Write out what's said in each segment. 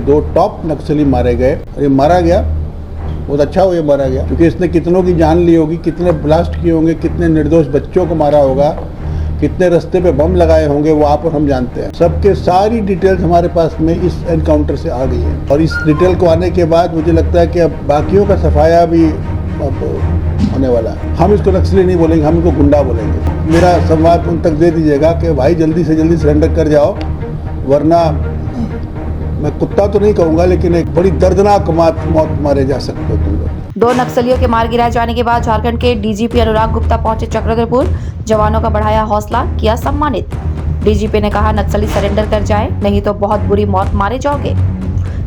दो टॉप नक्सली मारे गए और ये मारा गया, बहुत अच्छा हो ये मारा गया, क्योंकि इसने कितनों की जान ली होगी, कितने ब्लास्ट किए होंगे, कितने निर्दोष बच्चों को मारा होगा, कितने रास्ते पे बम लगाए होंगे, वो आप और हम जानते हैं। सबके सारी डिटेल्स हमारे पास में इस एनकाउंटर से आ गई है और इस डिटेल को आने के बाद मुझे लगता है कि अब बाकियों का सफाया भी अब होने वाला है। हम इसको नक्सली नहीं बोलेंगे, हम इसको गुंडा बोलेंगे। मेरा संवाद उन तक दे दीजिएगा कि भाई जल्दी से जल्दी सरेंडर कर जाओ, वरना मैं कुत्ता तो नहीं कहूँगा, लेकिन एक बड़ी दर्दनाक मौत मारे जा सकते हो तुम लोग। दो नक्सलियों के मार गिराए जाने के बाद झारखंड के डीजीपी अनुराग गुप्ता पहुंचे चक्रधरपुर। जवानों का बढ़ाया हौसला, किया सम्मानित। डीजीपी ने कहा, नक्सली सरेंडर कर जाएं, नहीं तो बहुत बुरी मौत मारे जाओगे।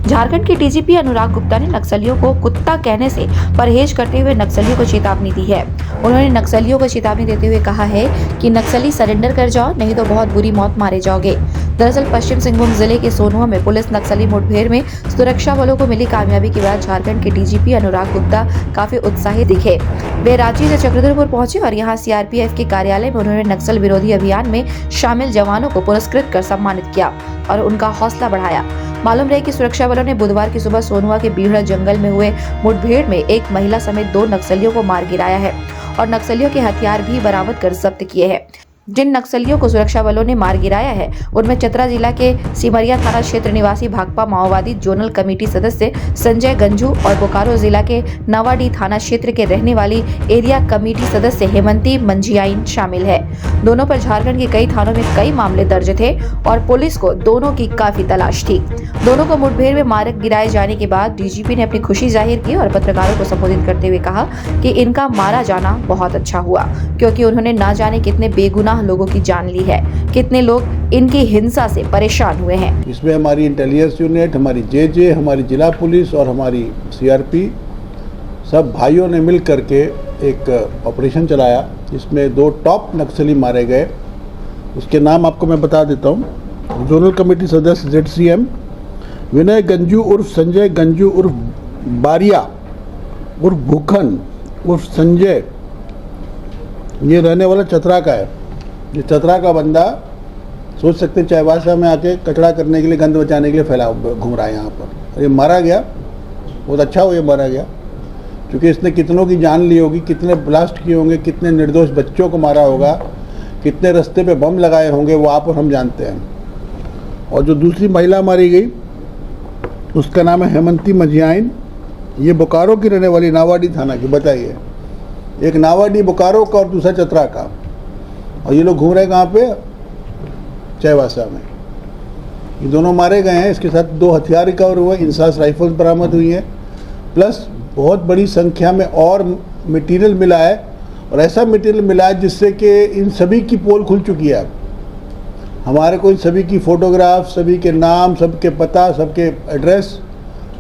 झारखंड के डीजीपी अनुराग गुप्ता ने नक्सलियों को कुत्ता कहने से परहेज करते हुए नक्सलियों को चेतावनी दी है। उन्होंने नक्सलियों को चेतावनी देते हुए कहा है कि नक्सली सरेंडर कर जाओ, नहीं तो बहुत बुरी मौत मारे जाओगे। दरअसल पश्चिम सिंहभूम जिले के सोनुआ में पुलिस नक्सली मुठभेड़ में सुरक्षा बलों को मिली कामयाबी के बाद झारखंड के डीजीपी अनुराग गुप्ता काफी उत्साहित दिखे। वे रांची से चक्रधरपुर पहुंचे और यहां सीआरपीएफ के कार्यालय में उन्होंने नक्सल विरोधी अभियान में शामिल जवानों को पुरस्कृत कर सम्मानित किया और उनका हौसला बढ़ाया। मालूम रहे कि सुरक्षा बलों ने बुधवार की सुबह सोनुआ के बीहड़ा जंगल में हुए मुठभेड़ में एक महिला समेत 2 नक्सलियों को मार गिराया है और नक्सलियों के हथियार भी बरामद कर जब्त किए हैं। जिन नक्सलियों को सुरक्षा बलों ने मार गिराया है उनमें चतरा जिला के सिमरिया थाना क्षेत्र निवासी भाकपा माओवादी जोनल कमेटी सदस्य संजय गंजू और बोकारो जिला के नवाडी थाना क्षेत्र के रहने वाली एरिया कमेटी सदस्य हेमंती मंझियाइन शामिल है। दोनों पर झारखंड के कई थानों में कई मामले दर्ज थे और पुलिस को दोनों की काफी तलाश थी। दोनों को मुठभेड़ में मार गिराए जाने के बाद डीजीपी ने अपनी खुशी जाहिर की और पत्रकारों को संबोधित करते हुए कहा कि इनका मारा जाना बहुत अच्छा हुआ, क्योंकि उन्होंने ना जाने कितने बेगुनाह लोगों की जान ली है, कितने लोग इनकी हिंसा से परेशान हुए हैं। इसमें हमारी इंटेलिजेंस यूनिट, हमारी जेजे, हमारी जिला पुलिस और हमारी सीआरपी सब भाइयों ने मिल करके एक ऑपरेशन चलाया, जिसमें 2 टॉप नक्सली मारे गए। उसके नाम आपको मैं बता देता हूँ। जोनल कमेटी सदस्य ZCM विनय गंजू उर्फ संजय गंजू उर्फ बारिया उर्फ भूखन उर्फ संजय, ये रहने वाला चतरा का है। ये चतरा का बंदा, सोच सकते हैं चाईबासा में आके कचरा करने के लिए, गंद बचाने के लिए फैला घूम रहा है यहाँ पर, और ये मारा गया, बहुत अच्छा हो ये मारा गया, क्योंकि इसने कितनों की जान ली होगी, कितने ब्लास्ट किए होंगे, कितने निर्दोष बच्चों को मारा होगा, कितने रास्ते पे बम लगाए होंगे, वो आप और हम जानते हैं। और जो दूसरी महिला मारी गई उसका नाम है हेमंती मंझियाइन। ये बोकारो की रहने वाली, नावाडी थाना की। बताइए, एक नावाडी बोकारो का और दूसरा चतरा का, और ये लोग घूम रहे कहाँ पे? चाईबासा में। ये दोनों मारे गए हैं। इसके साथ 2 हथियार रिकवर हुए, इंसास राइफल्स बरामद हुई हैं, प्लस बहुत बड़ी संख्या में और मटेरियल मिला है, और ऐसा मटेरियल मिला है जिससे कि इन सभी की पोल खुल चुकी है। हमारे को इन सभी की फ़ोटोग्राफ, सभी के नाम, सबके पता, सबके एड्रेस,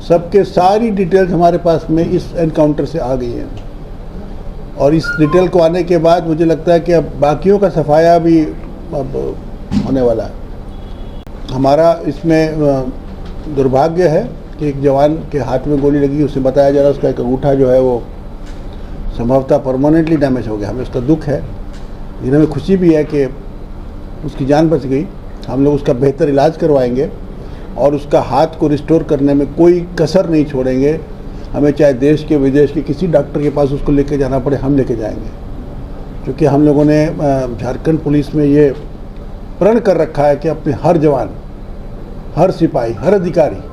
सबके सारी डिटेल्स हमारे पास में इस एनकाउंटर से आ गई हैं और इस डिटेल को आने के बाद मुझे लगता है कि अब बाकियों का सफाया भी अब होने वाला है। हमारा इसमें दुर्भाग्य है कि एक जवान के हाथ में गोली लगी, उसे बताया जा रहा है उसका एक अंगूठा जो है वो संभवतः परमानेंटली डैमेज हो गया। हमें उसका दुख है, लेकिन हमें खुशी भी है कि उसकी जान बच गई। हम लोग उसका बेहतर इलाज करवाएंगे और उसका हाथ को रिस्टोर करने में कोई कसर नहीं छोड़ेंगे। हमें चाहे देश के विदेश के किसी डॉक्टर के पास उसको लेके जाना पड़े, हम लेके जाएंगे, क्योंकि हम लोगों ने झारखंड पुलिस में ये प्रण कर रखा है कि अपने हर जवान, हर सिपाही, हर अधिकारी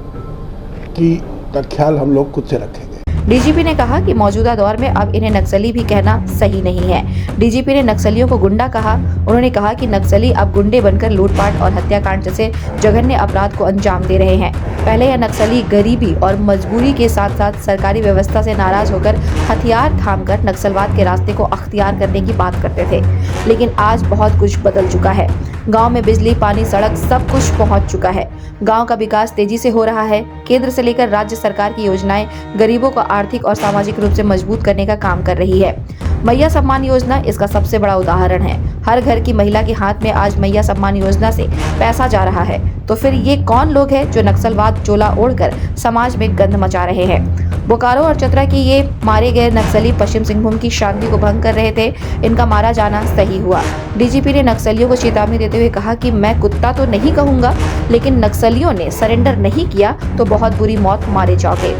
का ख्याल हम लोग खुद से रखेंगे। डीजीपी ने कहा कि मौजूदा दौर में अब इन्हें नक्सली भी कहना सही नहीं है। डीजीपी ने नक्सलियों को गुंडा कहा। उन्होंने कहा कि नक्सली अब गुंडे बनकर लूटपाट और हत्याकांड जैसे जघन्य अपराध को अंजाम दे रहे हैं। पहले यह नक्सली गरीबी और मजबूरी के साथ साथ सरकारी व्यवस्था से नाराज होकर हथियार थामकर नक्सलवाद के रास्ते को अख्तियार करने की बात करते थे, लेकिन आज बहुत कुछ बदल चुका है। गांव में बिजली, पानी, सड़क सब कुछ पहुंच चुका है। गांव का विकास तेजी से हो रहा है। केंद्र से लेकर राज्य सरकार की योजनाएं गरीबों को आर्थिक और सामाजिक रूप से मजबूत करने का काम कर रही है। मैया सम्मान योजना इसका सबसे बड़ा उदाहरण है। हर घर की महिला के हाथ में आज मैया सम्मान योजना से पैसा जा रहा है। तो फिर ये कौन लोग हैं जो नक्सलवाद चोला ओढ़कर समाज में गंद मचा रहे हैं? बोकारो और चतरा के ये मारे गए नक्सली पश्चिम सिंहभूम की शांति को भंग कर रहे थे। इनका मारा जाना सही हुआ। डीजीपी ने नक्सलियों को चेतावनी देते हुए कहा कि मैं कुत्ता तो नहीं कहूंगा, लेकिन नक्सलियों ने सरेंडर नहीं किया तो बहुत बुरी मौत मारे जाओगे।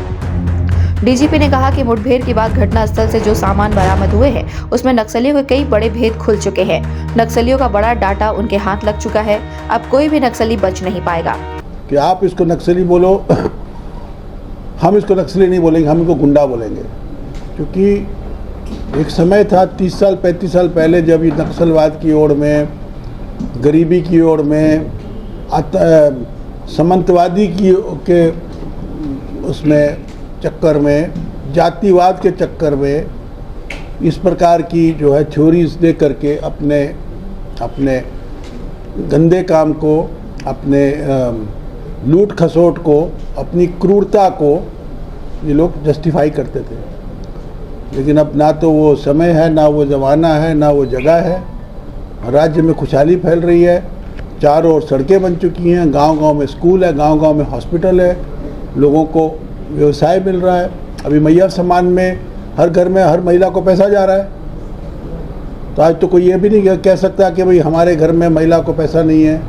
डीजीपी ने कहा कि मुठभेड़ के बाद घटनास्थल से जो सामान बरामद हुए हैं उसमें नक्सलियों के कई बड़े भेद खुल चुके हैं। नक्सलियों का बड़ा डाटा उनके हाथ लग चुका है। अब कोई भी नक्सली बच नहीं पाएगा। कि आप इसको नक्सली बोलो, हम इसको नक्सली नहीं बोलेंगे, हम इनको गुंडा बोलेंगे। क्योंकि एक समय था 30 साल 35 साल पहले, जब ये नक्सलवाद की ओर में, गरीबी की ओर में, सामंतवादी के उसमें चक्कर में, जातिवाद के चक्कर में इस प्रकार की जो है थ्योरीज दे करके अपने गंदे काम को, अपने लूट खसोट को, अपनी क्रूरता को ये लोग जस्टिफाई करते थे। लेकिन अब ना तो वो समय है, ना वो ज़माना है, ना वो जगह है। राज्य में खुशहाली फैल रही है, चारों ओर सड़कें बन चुकी हैं, गांव-गांव में स्कूल है, गांव-गांव में हॉस्पिटल है, लोगों को व्यवसाय मिल रहा है। अभी मैया सम्मान में हर घर में हर महिला को पैसा जा रहा है। तो आज तो कोई ये भी नहीं कह सकता कि भाई हमारे घर में महिला को पैसा नहीं है।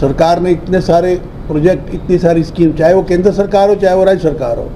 सरकार ने इतने सारे प्रोजेक्ट, इतनी सारी स्कीम, चाहे वो केंद्र सरकार हो चाहे वो राज्य सरकार हो,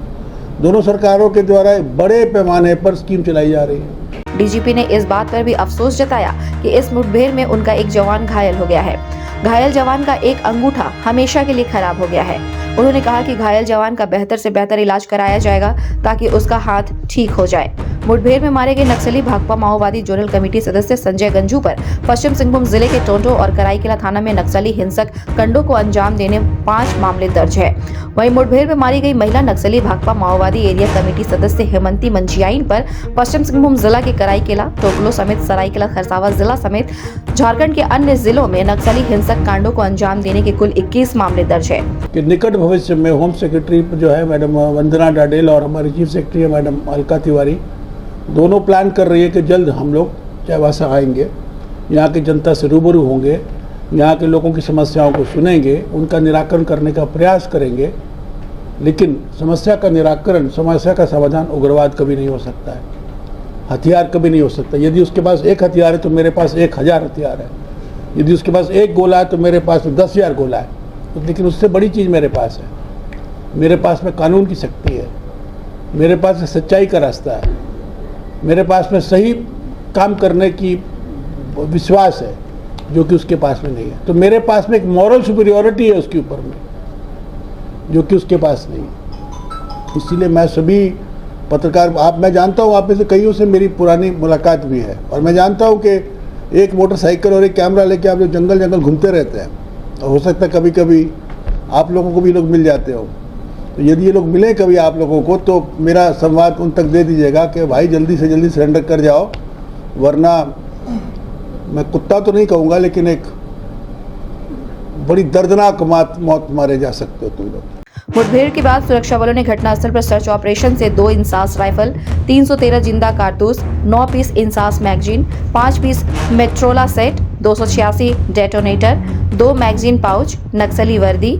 दोनों सरकारों के द्वारा बड़े पैमाने पर स्कीम चलाई जा रही है। डीजीपी ने इस बात पर भी अफसोस जताया कि इस मुठभेड़ में उनका एक जवान घायल हो गया है। घायल जवान का एक अंगूठा हमेशा के लिए खराब हो गया है। उन्होंने कहा कि घायल जवान का बेहतर से बेहतर इलाज कराया जाएगा ताकि उसका हाथ ठीक हो जाए। मुठभेड़ में मारे गए नक्सली भाकपा माओवादी जोनल कमेटी सदस्य संजय गंजू पर पश्चिम सिंहभूम जिले के टोंटो और कराईकेला थाना में नक्सली हिंसक कांडों को अंजाम देने 5 मामले दर्ज है। वहीं मुठभेड़ में मारी गई महिला नक्सली भाकपा माओवादी एरिया कमेटी सदस्य हेमंती मंचियाइन पर पश्चिम सिंहभूम जिला के कराईकेला, टोकलो समेत सरायकेला खरसावा जिला समेत झारखंड के अन्य जिलों में नक्सली हिंसक कांडों को अंजाम देने के कुल 21 मामले दर्ज है। निकट भविष्य में होम सेक्रेटरी जो है मैडम वंदना डाडेल और हमारी चीफ सेक्रेटरी है मैडम अलका तिवारी, दोनों प्लान कर रही है कि जल्द हम लोग चाईबासा आएंगे, यहाँ की जनता से रूबरू होंगे, यहाँ के लोगों की समस्याओं को सुनेंगे, उनका निराकरण करने का प्रयास करेंगे। लेकिन समस्या का निराकरण, समस्या का समाधान उग्रवाद कभी नहीं हो सकता है, हथियार कभी नहीं हो सकता। यदि उसके पास एक हथियार है तो मेरे पास 1000 हथियार है, यदि उसके पास एक गोला है तो मेरे पास 10,000 गोला है। लेकिन उससे बड़ी चीज़ मेरे पास है, मेरे पास में कानून की शक्ति है, मेरे पास में सच्चाई का रास्ता है, मेरे पास में सही काम करने की विश्वास है, जो कि उसके पास में नहीं है। तो मेरे पास में एक मॉरल सुपीरियॉरिटी है उसके ऊपर में, जो कि उसके पास नहीं है। इसीलिए मैं सभी पत्रकार, मैं जानता हूँ आप में से कईयों से मेरी पुरानी मुलाकात भी है, और मैं जानता हूँ कि एक मोटरसाइकिल और एक कैमरा लेके आप लोग जंगल जंगल घूमते रहते हैं, और हो सकता है कभी कभी आप लोगों को भी लोग मिल जाते हो। तो यदि ये लोग मिले कभी आप लोगों को, तो मेरा संवाद उन तक दे दीजिएगा कि भाई जल्दी से जल्दी सरेंडर कर जाओ, वरना मैं कुत्ता तो नहीं कहूँगा, लेकिन एक बड़ी दर्दनाक मौत मारे जा सकते हो तुम लोग। मुठभेड़ के बाद सुरक्षा बलों ने घटनास्थल पर सर्च ऑपरेशन से 2 इंसास राइफल, 313 जिंदा कारतूस, 9 piece INSAS magazine, 5 piece Motorola set, 286 detonator, 2 magazine pouch, नक्सली वर्दी,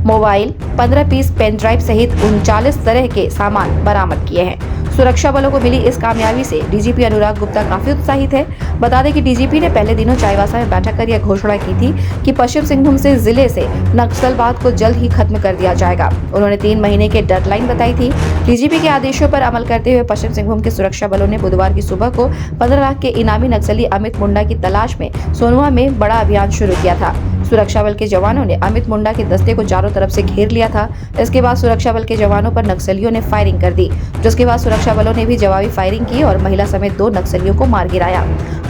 मोबाइल, 15 पीस पेन ड्राइव सहित 39 तरह के सामान बरामद किए हैं। सुरक्षा बलों को मिली इस कामयाबी से डीजीपी अनुराग गुप्ता काफी उत्साहित है। बता दें कि डीजीपी ने पहले दिनों चाईबासा में बैठक कर यह घोषणा की थी कि पश्चिम सिंहभूम से जिले से नक्सलवाद को जल्द ही खत्म कर दिया जाएगा। उन्होंने 3 महीने के डेडलाइन बताई थी। डीजीपी के आदेशों पर अमल करते हुए पश्चिम सिंहभूम के सुरक्षा बलों ने बुधवार की सुबह को 15 लाख के इनामी नक्सली अमित मुंडा की तलाश में सोनुआ में बड़ा अभियान शुरू किया था। सुरक्षा बल के जवानों ने अमित मुंडा के दस्ते को चारों तरफ से घेर लिया था। इसके बाद सुरक्षा बल के जवानों पर नक्सलियों ने फायरिंग कर दी, जिसके बाद सुरक्षा बलों ने भी जवाबी फायरिंग की और महिला समेत 2 नक्सलियों को मार गिराया।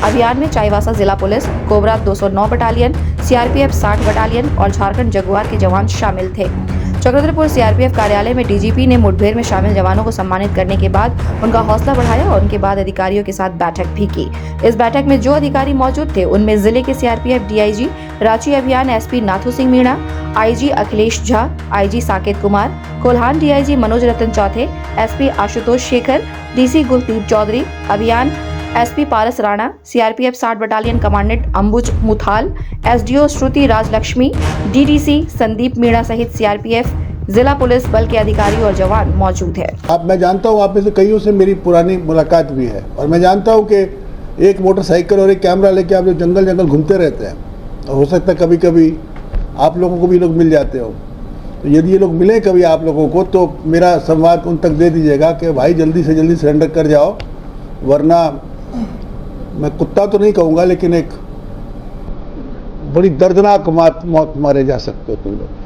अभियान में चाईबासा जिला police, cobra 209 battalion, CRPF 60 battalion और झारखंड जगुआर के जवान शामिल थे। चक्रधरपुर सीआरपीएफ कार्यालय में डीजीपी ने मुठभेड़ में शामिल जवानों को सम्मानित करने के बाद उनका हौसला बढ़ाया और उनके बाद अधिकारियों के साथ बैठक भी की। इस बैठक में जो अधिकारी मौजूद थे उनमें जिले के सीआरपीएफ डीआईजी रांची अभियान SP Nathu Singh Meena, IG Akhilesh Jha, IG Saket Kumar, Kolhan DIG Manoj Ratan Chauthe, SP Ashutosh Shekhar, DC Guldeep Chaudhary, अभियान SP Paras Rana, CRPF 60 battalion commandant Ambuj Muthal, SDO Shruti Rajlakshmi, DDC Sandeep Meena सहित सीआरपीएफ जिला पुलिस बल के अधिकारी और जवान मौजूद है। अब मैं जानता हूँ आप में से कईयों से मेरी पुरानी मुलाकात भी है और मैं जानता हूँ कि एक मोटरसाइकिल और एक कैमरा लेके आप जो जंगल घूमते रहते हैं, हो सकता है कभी कभी आप लोगों को भी लोग मिल जाते हो। तो यदि ये लोग मिले कभी आप लोगों को तो मेरा संवाद उन तक दे दीजिएगा कि भाई जल्दी से जल्दी सरेंडर कर जाओ, वरना मैं कुत्ता तो नहीं कहूँगा लेकिन एक बड़ी दर्दनाक मौत मारे जा सकते हो तुम लोग।